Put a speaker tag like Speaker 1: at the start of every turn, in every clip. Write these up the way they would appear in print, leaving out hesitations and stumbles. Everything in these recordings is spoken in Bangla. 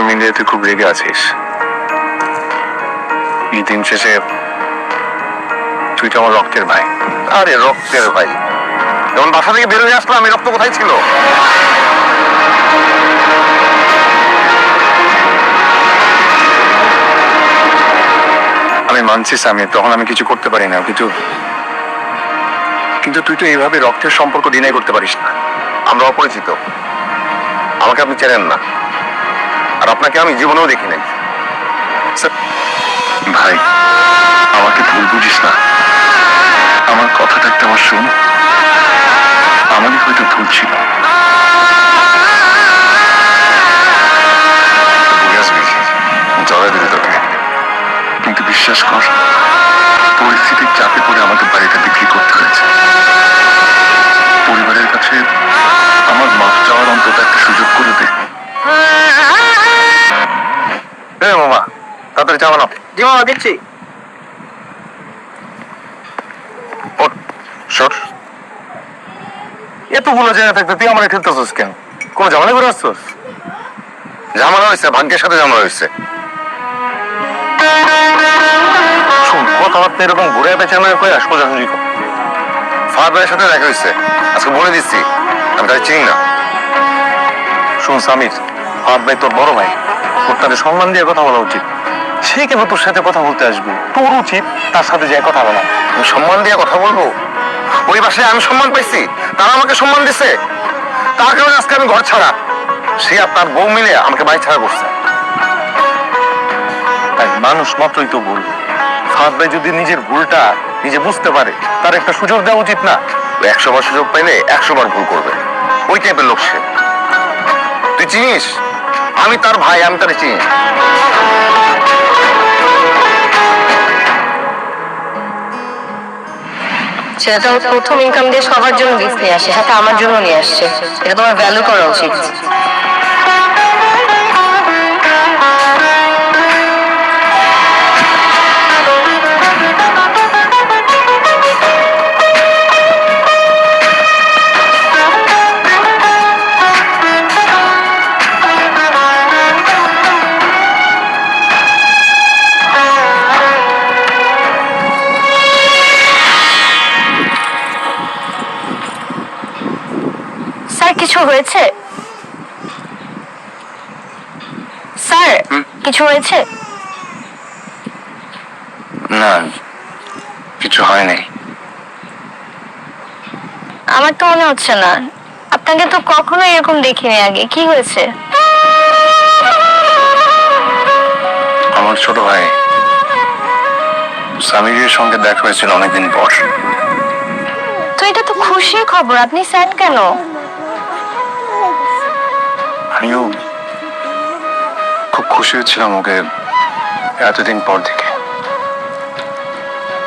Speaker 1: সোশ্যাল মিডিয়াতে খুব রেগে আছিস। এই দিন শেষে তুই তো আমার রক্তের ভাই।
Speaker 2: আরে রক্তের ভাই, যখন বাসা থেকে বের হয়ে আসলাম এই রক্ত কোথায় ছিল?
Speaker 1: আমি মানছি সামির, তখন আমি কিছু করতে পারি না, কিন্তু কিন্তু তুই তো এইভাবে রক্তের সম্পর্ক ডিনাই করতে পারিস না।
Speaker 2: আমরা অপরিচিত, আমাকে আপনি চেনেন না, আর আপনাকে আমি জীবনেও দেখি নাই।
Speaker 1: ভাই, আমাকে ভুল বুঝিস না, আমার কথাটা একটা আমার শোন। আমারই হয়তো ভুল ছিল।
Speaker 2: জড়াই দিবি তোকে,
Speaker 1: কিন্তু বিশ্বাস কর, পরিস্থিতির চাপে পড়ে আমাকে বাড়িটা বিক্রি করতে হয়েছে। পরিবারের কাছে আমার মাফ চাওয়ার অন্তত একটা সুযোগ করে দে।
Speaker 2: মামা তাড়াতাড়ি চাওয়া না।
Speaker 3: জি মামা দিচ্ছি।
Speaker 2: এতগুলো জায়গা থাকতে তুই আমার খেলতেছিস কেন? কোন ঝামেলা করে আসছিস? ঝামেলা হয়েছে, ভাগ্যের সাথে ঝামেলা হয়েছে। শোন, কথাবার্তা এরকম ঘুরে পেছানো করে সোজাসুজি কর। ফাহাদ ভাইয়ের সাথে দেখা হয়েছে, আজকে বলে দিচ্ছি আমি তাকে চিনি না।
Speaker 1: শোন সামির, ফাহাদ ভাই তোর বড় ভাই, তোর তাদের সম্মান দিয়ে কথা বলা উচিত। সে কেন তোর সাথে কথা বলতে আসবে? তোর উচিত তার সাথে যে কথা বলা।
Speaker 2: আমি সম্মান দিয়ে কথা বলবো? ওই বাসায় আমি সম্মান পাইছি, তারা আমাকে সম্মান দিছে, তার কারণে আজকে আমি ঘর ছাড়া। সে আর তার বউ মিলে আমাকে বাড়ি ছাড়া করছে।
Speaker 1: মানুষ মাত্রই তো ভুল। ফাহাদ ভাই যদি নিজের ভুলটা নিজে বুঝতে পারে, তার একটা সুযোগ দেওয়া উচিত না?
Speaker 2: 100 বার সুযোগ পাইলে 100 বার ভুল করবে, ওই টাইপের লোক সে। তুই চিনিস আমি তার ভাই, আমি তারে চিনি।
Speaker 4: সেটা প্রথম ইনকাম দিয়ে সবার জন্য গিফট নিয়ে আসে, সাথে আমার জন্য নিয়ে আসছে। এটা তোমার ভ্যালু করা উচিত। স্যার কিছু হয়েছে? স্যার কিছু হয়েছে?
Speaker 1: না, কিছু হয়নি।
Speaker 4: আমার তো মনে হচ্ছে না, আপনাকে তো কখনো এরকম দেখিনি আগে। কি হয়েছে?
Speaker 1: আমার ছোট ভাই সামিরের সঙ্গে দেখা হয়েছিল অনেকদিন পর।
Speaker 4: তো এটা তো খুশির খবর, আপনি স্যাড কেন?
Speaker 1: আমিও খুব খুশি হচ্ছিলাম ওকে এতদিন পর দেখে,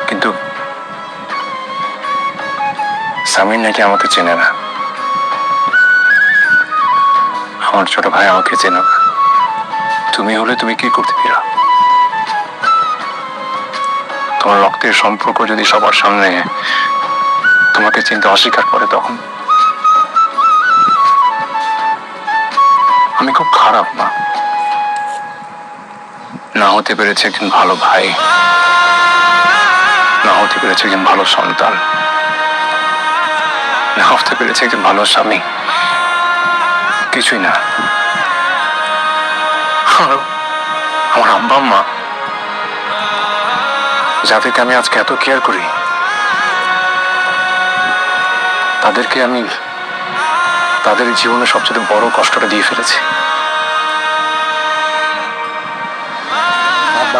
Speaker 1: কিন্তু সামির নাকি আমাকে চেনে না। আমার ছোট ভাই আমাকে চেনে না। তুমি হলে তুমি কি করতে ফিরা? তোমার রক্তের সম্পর্ক যদি সবার সামনে তোমাকে চিনতে অস্বীকার করে, তখন আমি খুব খারাপ না? না হতে পেরেছে একজন ভালো ভাই, না হতে পেরেছে একজন ভালো সন্তান, না হতে পেরেছে একজন ভালো স্বামী, কিছুই না। আমার আব্বা আম্মা, যাদেরকে আমি আজকে এত কেয়ার করি, তাদেরকে আমি তাদের জীবনে সবচেয়ে বড় কষ্টটা দিয়ে ফেলেছি।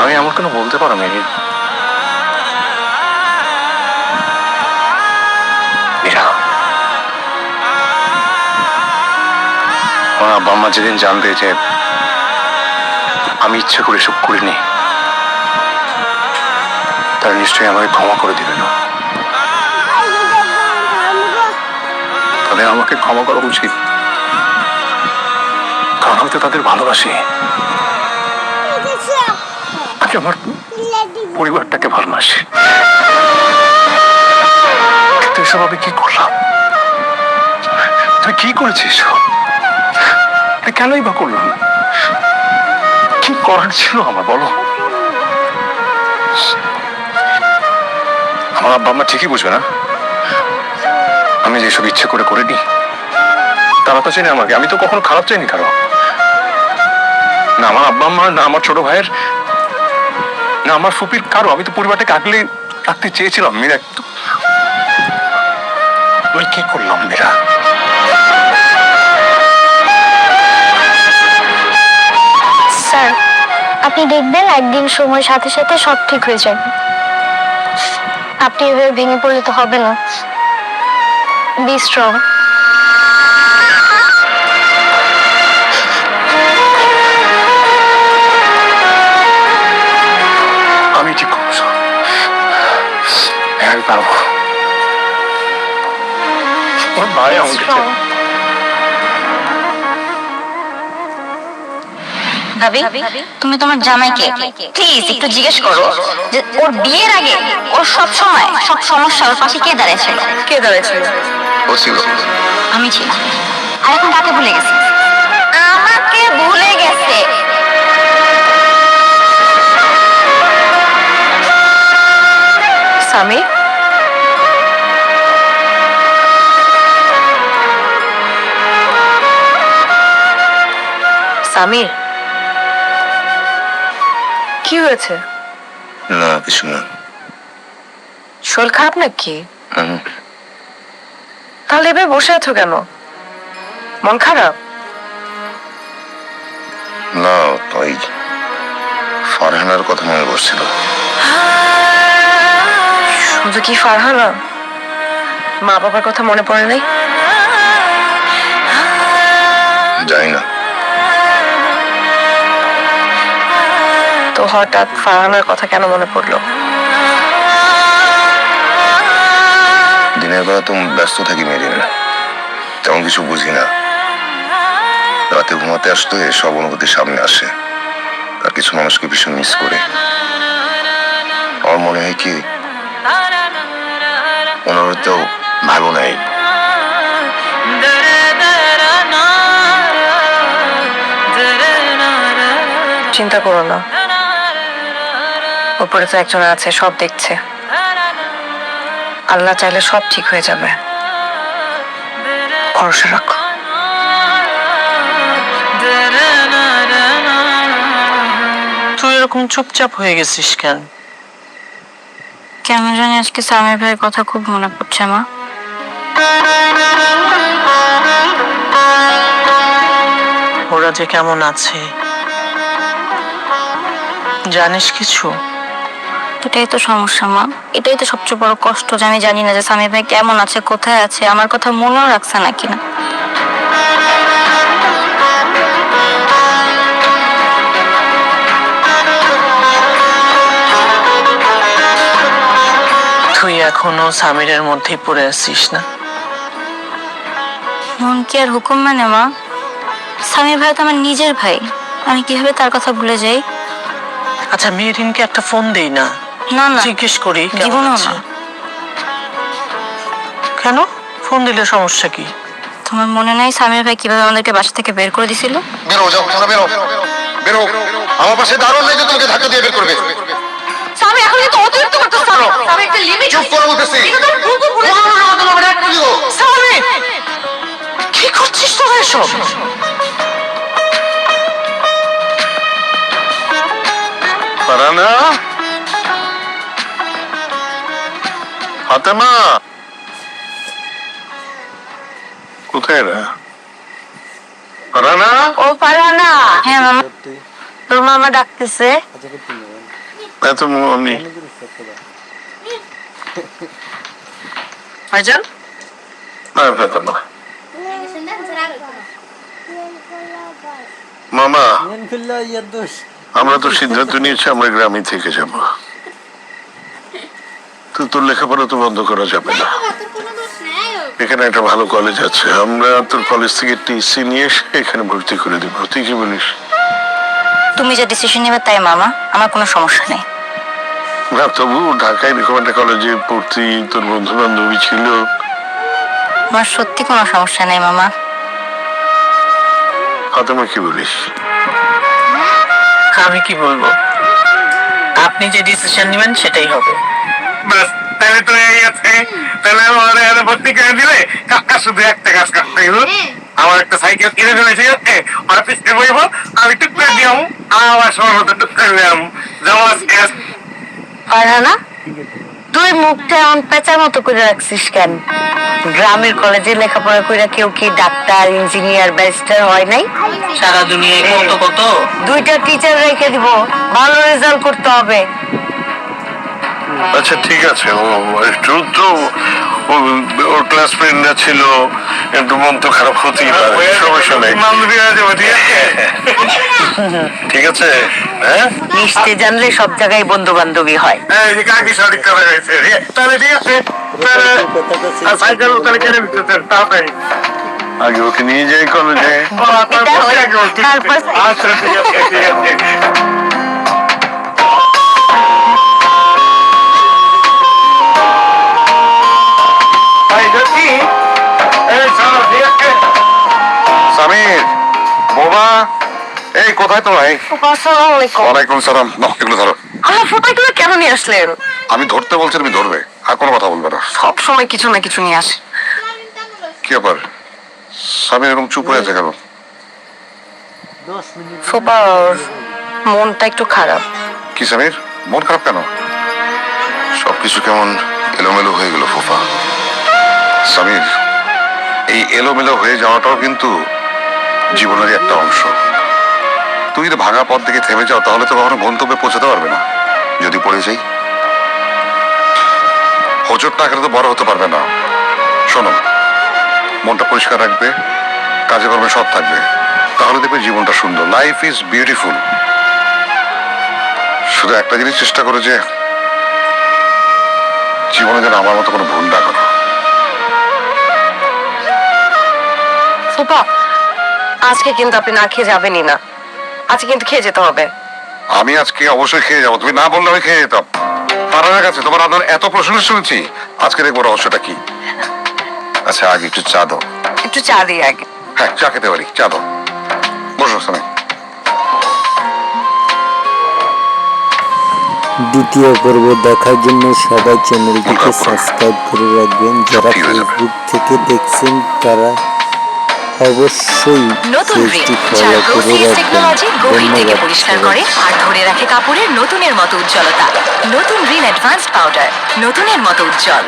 Speaker 1: আমি এমন কোনো বলতে পারো মেরি? আমার আব্বা আম্মা যেদিন জানবে যে আমি ইচ্ছে করে এসব করিনি, তারা নিশ্চয়ই আমাকে ক্ষমা করে দিবে না। তাদের আমাকে ক্ষমা করা উচিত, কারণ হয়তো তাদের ভালোবাসি। আমি আমার পরিবারটাকে ভালোবাসি। কিন্তু এসব আমি কি করলাম? তুই কি করেছিস? কেনই বা করলাম? করার ছিল আমার, বলো? আমার আব্বা আম্মা ঠিকই বুঝবে না আমি যেসব ইচ্ছে করে করিনি। তারা তো চেনে আমাকে, আমি তো কখনো খারাপ চাইনি কারো, না আমার আব্বা আম্মা, না আমার ছোট ভাইয়ের, না আমার ফুপির কারো। আমি তো পরিবারটাকে আগলে রাখতে চেয়েছিলাম মীরা। আমি কি করলাম মীরা?
Speaker 3: স্যার, আপনি দেখবেন একদিন সময়ের সাথে সাথে সব ঠিক হয়ে যাবে। আপনি এভাবে ভেঙে পড়লে তো হবে না। Be strong.
Speaker 1: আমি ঠিক করবো, আমি পারবো। ওর ভাই আমাকে
Speaker 4: ভাবি, তুমি তোমার জামাইকে প্লিজ একটু জিজ্ঞেস করো যে ওর বিয়ের আগে ওর সব সময় সব সমস্যা ওর পাশে কে দাঁড়িয়েছিল? কে দাঁড়িয়েছিল?
Speaker 2: ও ছিল।
Speaker 4: আমি ছিলাম। আর এখন কাকে ভুলে গেছে? আমাকে ভুলে গেছে। স্বামী, স্বামী কি হয়েছে?
Speaker 2: না কিছু না।
Speaker 4: শরীর খারাপ নাকি? তাহলে এবার বসে আছো কেন? মন খারাপ?
Speaker 2: না, তাই ফারহানার কথা মনে পড়ছিল।
Speaker 4: শুধু কি ফারহানা? মা বাবার কথা মনে পড়ে নাই?
Speaker 2: যাই না।
Speaker 4: তো হঠাৎ ফারহানার কথা কেন মনে পড়লো?
Speaker 2: দিনের বেলা তো ব্যস্ত থাকি মেরিন, তেমন কিছু বুঝি না। রাতে ঘুমাতে আসতে সব অনুভূতি সামনে আসে, আর কিছু মানুষকে ভীষণ মিস করে। আমার মনে হয় কি ওনার তো ভালো নাই।
Speaker 4: চিন্তা করো না, উপরে তো একজন আছে, সব দেখছে। আল্লাহ চাইলে সব ঠিক হয়ে যাবে, ভরসা রাখো।
Speaker 5: তুই এরকম চুপচাপ হয়ে গেছিস কেন?
Speaker 3: কেন জানি আজকে সামির ভাইয়ের কথা খুব মনে পড়ছে মা।
Speaker 5: ওরা যে কেমন আছে জানিস কিছু?
Speaker 3: এটাই তো সমস্যা মা, এটাই তো সবচেয়ে বড় কষ্ট যে আমি জানি না যে সামির ভাই কেমন আছে, কোথায় আছে, আমার কথা মনেও রাখছে নাকি না।
Speaker 5: তুই এখনো সামিরের মধ্যেই পড়ে আছিস না?
Speaker 3: মন কি আর হুকুম মানে মা? সামির ভাই তো আমার নিজের ভাই, আমি কিভাবে তার কথা ভুলে যাই?
Speaker 5: আচ্ছা মেহরিনকে একটা ফোন দেই না,
Speaker 3: না না,
Speaker 5: জিজ্ঞেস করি কেমন
Speaker 3: জীবনও
Speaker 5: আছে।
Speaker 3: না।
Speaker 5: কেন? ফোন দিলে সমস্যা কি?
Speaker 3: তোমার মনে নাই সামির ভাই কিভাবে আমাদেরকে বাসা থেকে বের করে দিছিল?
Speaker 2: বেরো, যাও তোমরা বেরো, বেরো। আমার পাশে দারুণ নেই যে তোমাকে ধাক্কা দিয়ে বের করবে।
Speaker 4: স্বামী এখন কিন্তু অতিরিক্ত করতে পারো। স্বামী একটা লিমিট।
Speaker 2: চুপ করো বলতেছি।
Speaker 5: স্বামী কি করছিস তোরা এসব?
Speaker 1: ফারহানা, ফাতেমা, কোথায় এরা? ফারহানা,
Speaker 4: ও ফারহানা,
Speaker 3: হ্যাঁ মামা।
Speaker 4: তোর মামা ডাকতেছে।
Speaker 1: এত আমি
Speaker 5: ভাইজান
Speaker 1: ফাতেমা। মামা, আমরা তো সিদ্ধান্ত নিয়েছি আমরা গ্রামে থেকে যাব। তো তোর লেখাপড়া তো বন্ধ করা যাবে না। এখানে একটা ভালো কলেজ আছে, আমরা তোর কলেজ থেকে টিসি নিয়ে এসে এখানে ভর্তি করে দেবো। তুই কি বলিস?
Speaker 3: তুমি যে ডিসিশন নেবে তাই মামা, আমার কোনো সমস্যা নেই।
Speaker 1: না তবু ঢাকায় এরকম একটা কলেজে পড়তি, তোর বন্ধু বান্ধবী ছিল।
Speaker 3: আমার সত্যি কোনো সমস্যা নেই মামা।
Speaker 1: ফাতেমা কি বলিস?
Speaker 5: আমি কি বলবো? আপনি যে ডিসিশন নেবেন সেটাই হবে।
Speaker 6: বাস তাহলে তো এই আছে। তাহলে আমার এখানে ভর্তি করে দিলে কাকা শুধু একটা কাজ করতে হইব। আমার একটা সাইকেল কিনে দিলে ঠিক আছে, অফিসে বইব, আমি টুক করে দিয়াম, আবার সময় মতো টুক করে দিলাম। যেমন আজকে
Speaker 4: ফারহানা, তুই মুখটা এমন পেঁচার মতো করে রাখছিস কেন? গ্রামের কলেজে লেখাপড়া করে কেউ কি ডাক্তার, ইঞ্জিনিয়ার, ব্যারিস্টার হয় নাই?
Speaker 5: সারা দুনিয়ায় কত কত।
Speaker 4: দুইটা টিচার রেখে দিব, ভালো রেজাল্ট করতে হবে।
Speaker 1: আচ্ছা ঠিক আছে, ও একটু তো ওর ক্লাস ফ্রেন্ডরা ছিল, একটু মন তো খারাপ হতেই পারে, সমস্যা নেই।
Speaker 6: মামলি হয়ে যাবো, ঠিক আছে?
Speaker 1: ঠিক আছে, হ্যাঁ
Speaker 4: মিশতে জানলে সব জায়গায় বন্ধু বান্ধবী হয়।
Speaker 6: এই যে কাকি সঠিক করা হয়েছে। তাহলে ঠিক আছে, তাহলে সাইকেল তাহলে কিনে দিতেছেন তাড়াতাড়ি।
Speaker 1: আগে ওকে নিয়ে যাই কলেজে।
Speaker 4: তারপর
Speaker 6: আচ্ছা ঠিক আছে, ঠিক আছে। এই জ্যোতি, এই চলো, ঠিক আছে?
Speaker 2: সামির, বোমা, এই কোথায় তোমায়?
Speaker 4: আসসালামু আলাইকুম।
Speaker 2: ওয়ালাইকুম সালাম। নাও, এগুলো ধরো।
Speaker 4: আমার ফোটাগুলো কেন নিয়ে আসলেন?
Speaker 2: আমি ধরতে বলছি, তুমি ধরবে, আর কোনো কথা বলবে না।
Speaker 4: সব সময় কিছু না কিছু নিয়ে আসে।
Speaker 2: কি ব্যাপার? সামির এরকম চুপ হয়ে আছে কেন?
Speaker 4: ফুপার মনটা একটু খারাপ।
Speaker 2: কি সামির, মন খারাপ কেন? সবকিছু কেমন এলোমেলো হয়ে গেল ফুফা। সামির, এই এলোমেলো হয়ে যাওয়াটাও কিন্তু জীবনেরই একটা অংশ। তুমি যদি ভাঙা পথ থেকে থেমে যাও তাহলে তো কখনো গন্তব্যে পৌঁছাতে পারবে না। যদি পড়ে যাই, হোঁচট না খেলে তো বড় হতে পারবে না। শোনো, মনটা পরিষ্কার রাখবে, কাজে কর্মে সৎ থাকবে, তাহলে দেখবে জীবনটা সুন্দর। Life is beautiful. শুধু একটা জিনিস চেষ্টা করো যে জীবনে যেন আমার মতো কোনো ভুল না করো।
Speaker 4: ফুপা, আজকে কিন্তু আপনি না খেয়ে যাবেনই না। আজকে কিন্তু খেয়ে যেতে হবে।
Speaker 2: আমি আজকে অবশ্যই খেয়ে যাবো, তুমি না বললে আমি খেয়ে যেতাম। পারার কাছে তোমার আদর এত প্রশ্ন শুনেছি, আজকে দেখবো রহস্যটা কি। আচ্ছা, আগে একটু চা দাও।
Speaker 4: একটু চা দিই আগে।
Speaker 2: হ্যাঁ, চা খেতে পারি, চা দাও। বসো সামনে।
Speaker 7: দ্বিতীয় পর্ব দেখার জন্য সবাই চ্যানেলটিকে সাবস্ক্রাইব করে রাখবেন। যারা
Speaker 2: ঠিক হয়ে যাবে।
Speaker 7: ফেসবুক থেকে দেখছেন তারা অবশ্যই
Speaker 8: নতুন রিন
Speaker 7: পেজটি
Speaker 8: যার
Speaker 7: ফলো করে
Speaker 8: প্রোসিস
Speaker 7: রাখবেন।
Speaker 8: টেকনোলজি গভীর থেকে
Speaker 7: ধন্যবাদ
Speaker 8: পরিষ্কার
Speaker 7: সবাইকে।
Speaker 8: করে আর ধরে রাখে কাপড়ের নতুনের মতো উজ্জ্বলতা। নতুন রিন অ্যাডভান্সড পাউডার, নতুনের মতো উজ্জ্বল।